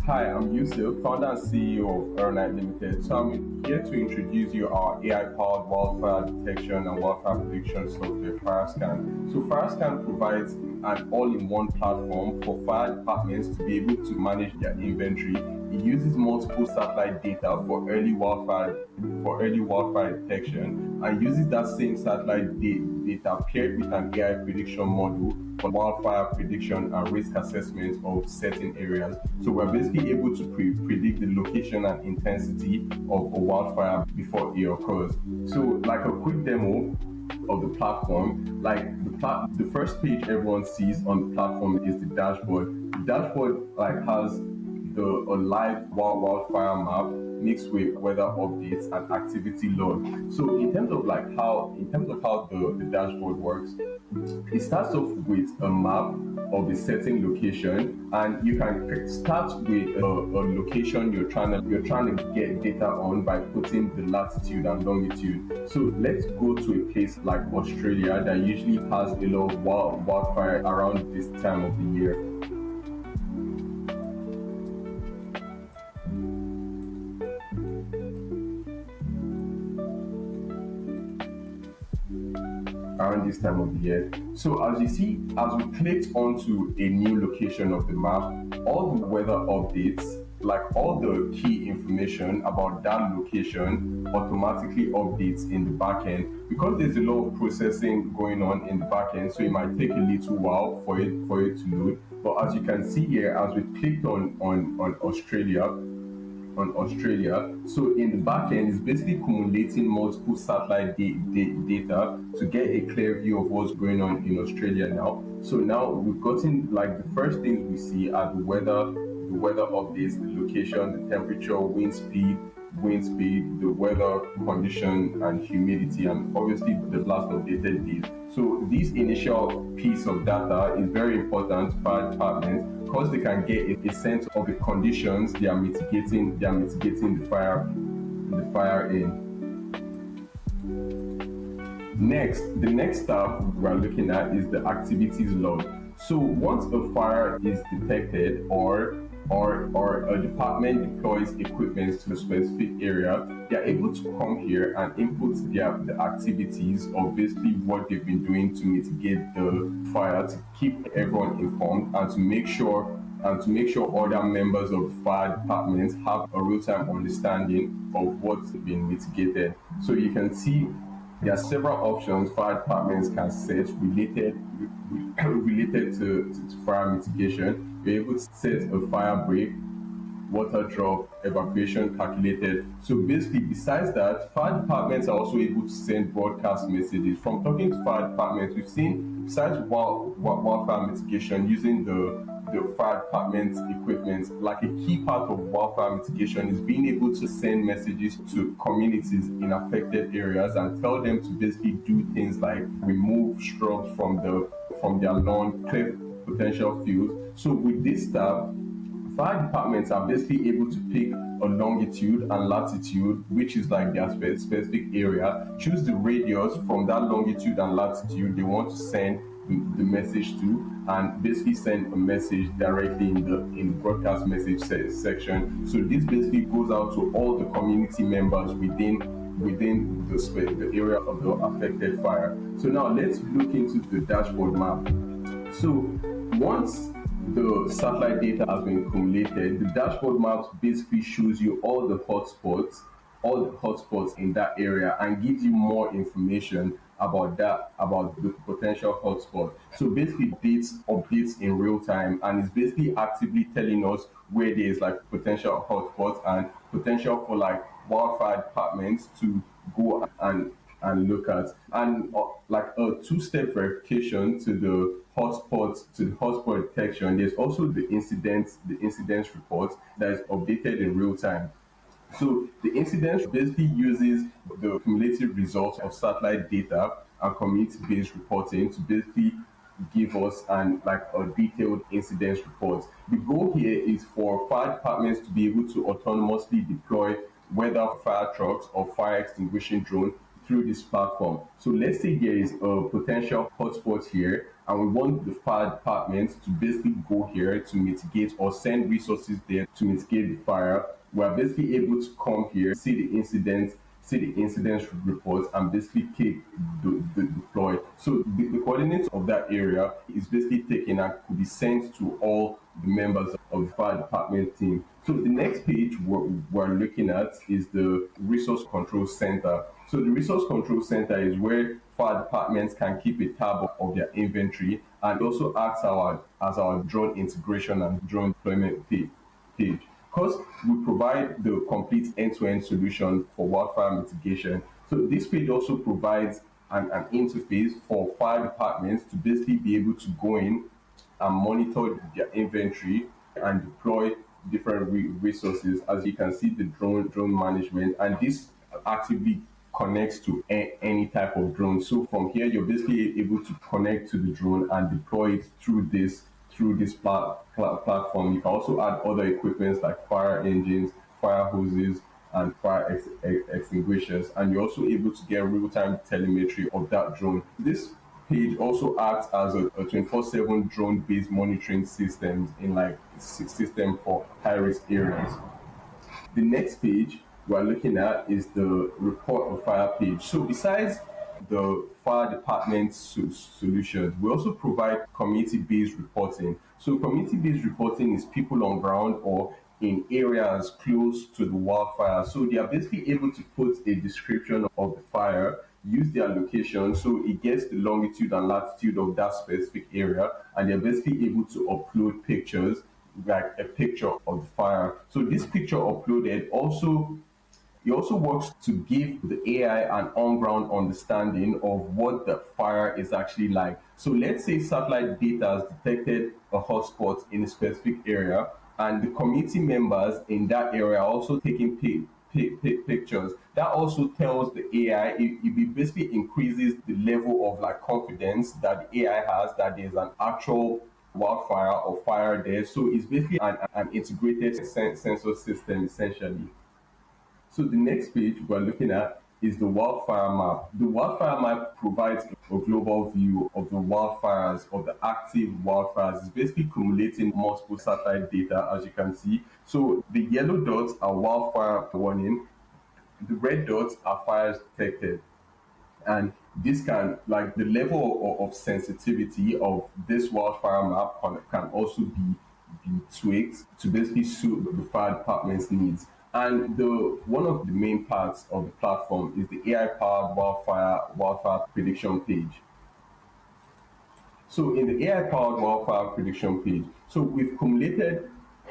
Hi, I'm Yusuf, founder and CEO of Aeronite Limited. So I'm here to introduce you our AI-powered wildfire detection and wildfire prediction software, Firescan. So Firescan provides an all-in-one platform for fire departments to be able to manage their inventory. It uses multiple satellite data for early wildfire detection and uses that same satellite data paired with an AI prediction model for wildfire prediction and risk assessment of certain areas. So we're basically able to predict the location and intensity of a wildfire before it occurs. So like a quick demo of the platform, the first page everyone sees on the platform is the dashboard. The dashboard has a live wildfire map mixed with weather updates and activity log. So in terms of how the dashboard works, it starts off with a map of a certain location, and you can start with a location you're trying to get data on by putting the latitude and longitude. So let's go to a place like Australia that usually has a lot of wildfire around this time of the year. Around this time of the year. So as you see, as we clicked onto a new location of the map, all the weather updates, like all the key information about that location, automatically updates in the backend. Because there's a lot of processing going on in the backend, so it might take a little while for it to load. But as you can see here, as we clicked on Australia. So in the back end, it's basically accumulating multiple satellite data to get a clear view of what's going on in Australia now. So now we've gotten like the first things we see are the weather updates, the location, the temperature, wind speed, the weather condition and humidity, and obviously the last updated date. So this initial piece of data is very important to fire departments because they can get a sense of the conditions they are mitigating the fire in. The next step we're looking at is the activities log. So once a fire is detected or a department deploys equipment to a specific area, they are able to come here and input the activities of basically what they've been doing to mitigate the fire, to keep everyone informed and to make sure other members of the fire department have a real-time understanding of what's been mitigated. So you can see there are several options fire departments can set related to fire mitigation. You're able to set a fire break, water drop, evacuation calculated. So basically, besides that, fire departments are also able to send broadcast messages. From talking to fire departments, we've seen besides wildfire mitigation using the fire department's equipment, like a key part of wildfire mitigation is being able to send messages to communities in affected areas and tell them to basically do things like remove shrubs from their lawn, clear potential fields. So with this stuff, fire departments are basically able to pick a longitude and latitude, which is like their specific area, choose the radius from that longitude and latitude they want to send the message to, and basically send a message directly in the broadcast message section. So this basically goes out to all the community members within the area of the affected fire. So now let's look into the dashboard map. So once the satellite data has been accumulated, the dashboard maps basically shows you all the hotspots in that area and gives you more information about the potential hotspot. So basically updates in real time, and it's basically actively telling us where there is like potential hotspots and potential for like wildfire departments to go and look at, and like a two-step verification to the hotspot detection. There's also the incidents report that is updated in real time. So the incident basically uses the cumulative results of satellite data and community-based reporting to basically give us a detailed incidents report. The goal here is for fire departments to be able to autonomously deploy weather fire trucks or fire extinguishing drone through this platform. So let's say there is a potential hotspot here, and we want the fire department to basically go here to mitigate or send resources there to mitigate the fire. We are basically able to come here, see the incident reports, and basically click the deploy. So the coordinates of that area is basically taken and could be sent to all the members of the fire department team. So the next page we're looking at is the resource control center. So the resource control center is where fire departments can keep a tab of their inventory, and also acts as our drone integration and drone deployment page. Because we provide the complete end-to-end solution for wildfire mitigation. So this page also provides an interface for fire departments to basically be able to go in and monitor their inventory and deploy different resources. As you can see, the drone management, and this actively connects to any type of drone. So from here, you're basically able to connect to the drone and deploy it through this platform. You can also add other equipments like fire engines, fire hoses, and fire extinguishers, and you're also able to get real-time telemetry of that drone. This page also acts as a 24/7 drone-based monitoring system in like system for high-risk areas. The next page we're looking at is the report of fire page. So besides the fire department solutions, we also provide community-based reporting. So community-based reporting is people on ground or in areas close to the wildfire. So they are basically able to put a description of the fire, use their location, so it gets the longitude and latitude of that specific area, and they're basically able to upload pictures, like a picture of the fire. So this picture uploaded also, it also works to give the AI an on-ground understanding of what the fire is actually like. So let's say satellite data has detected a hotspot in a specific area, and the community members in that area are also taking pictures. That also tells the AI, it basically increases the level of like confidence that the AI has that there's an actual wildfire or fire there. So it's basically an integrated sensor system essentially. So the next page we're looking at is the wildfire map. The wildfire map provides a global view of the wildfires, of the active wildfires. It's basically accumulating multiple satellite data, as you can see. So the yellow dots are wildfire warning, the red dots are fires detected. And this can, like the level of sensitivity of this wildfire map can also be tweaked to basically suit the fire department's needs. And the one of the main parts of the platform is the AI-powered wildfire prediction page. So in the AI-powered wildfire prediction page, so we've accumulated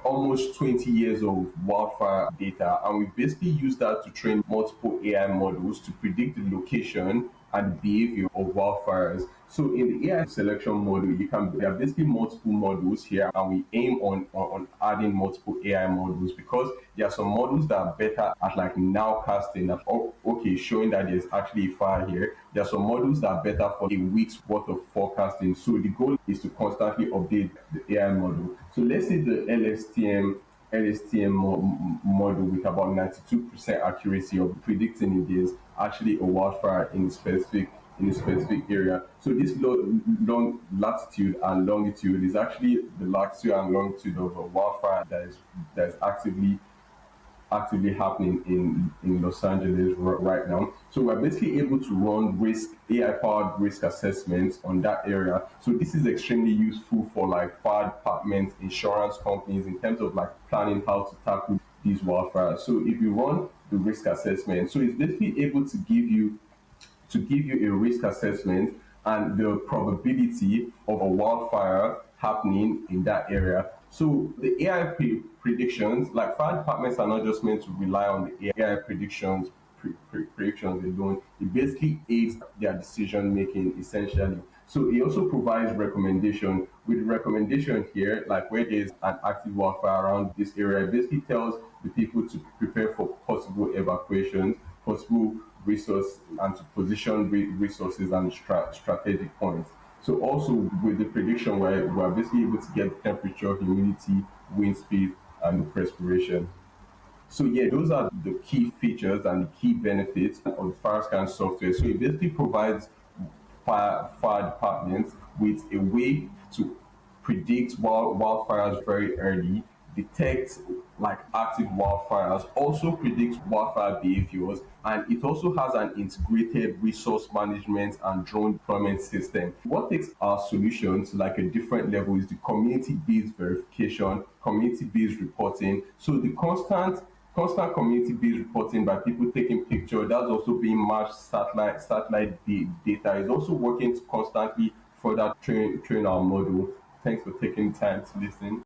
almost 20 years of wildfire data, and we basically used that to train multiple AI models to predict the location and behavior of wildfires. So in the AI selection model, there are basically multiple models here, and we aim on adding multiple AI models because there are some models that are better at like nowcasting, that okay, showing that there's actually a fire here. There are some models that are better for a week's worth of forecasting. So the goal is to constantly update the AI model. So let's say the LSTM model with about 92% accuracy of predicting if there's actually a wildfire in a specific area. So this long latitude and longitude is actually the latitude and longitude of a wildfire that is actively happening in Los Angeles right now. So we're basically able to run AI-powered risk assessments on that area. So this is extremely useful for like fire departments, insurance companies in terms of like planning how to tackle these wildfires. So if you run the risk assessment, so it's basically able to give you a risk assessment and the probability of a wildfire happening in that area. So the AI predictions, like fire departments are not just meant to rely on the AI predictions alone. It basically aids their decision making essentially. So it also provides recommendation. With recommendation here, like where there's an active wildfire around this area, it basically tells the people to prepare for possible evacuations, possible resource, and to position resources and strategic points. So also with the prediction, we're basically able to get temperature, humidity, wind speed, and the perspiration. So yeah, those are the key features and the key benefits of the Firescan software. So it basically provides fire departments with a way to predict wildfires very early, detect like active wildfires, also predict wildfire behaviors, and it also has an integrated resource management and drone deployment system. What takes our solution to like a different level is the community-based verification, community-based reporting. So the constant community-based reporting by people taking pictures, that's also being matched data, is also working to constantly further train our model. Thanks for taking time to listen.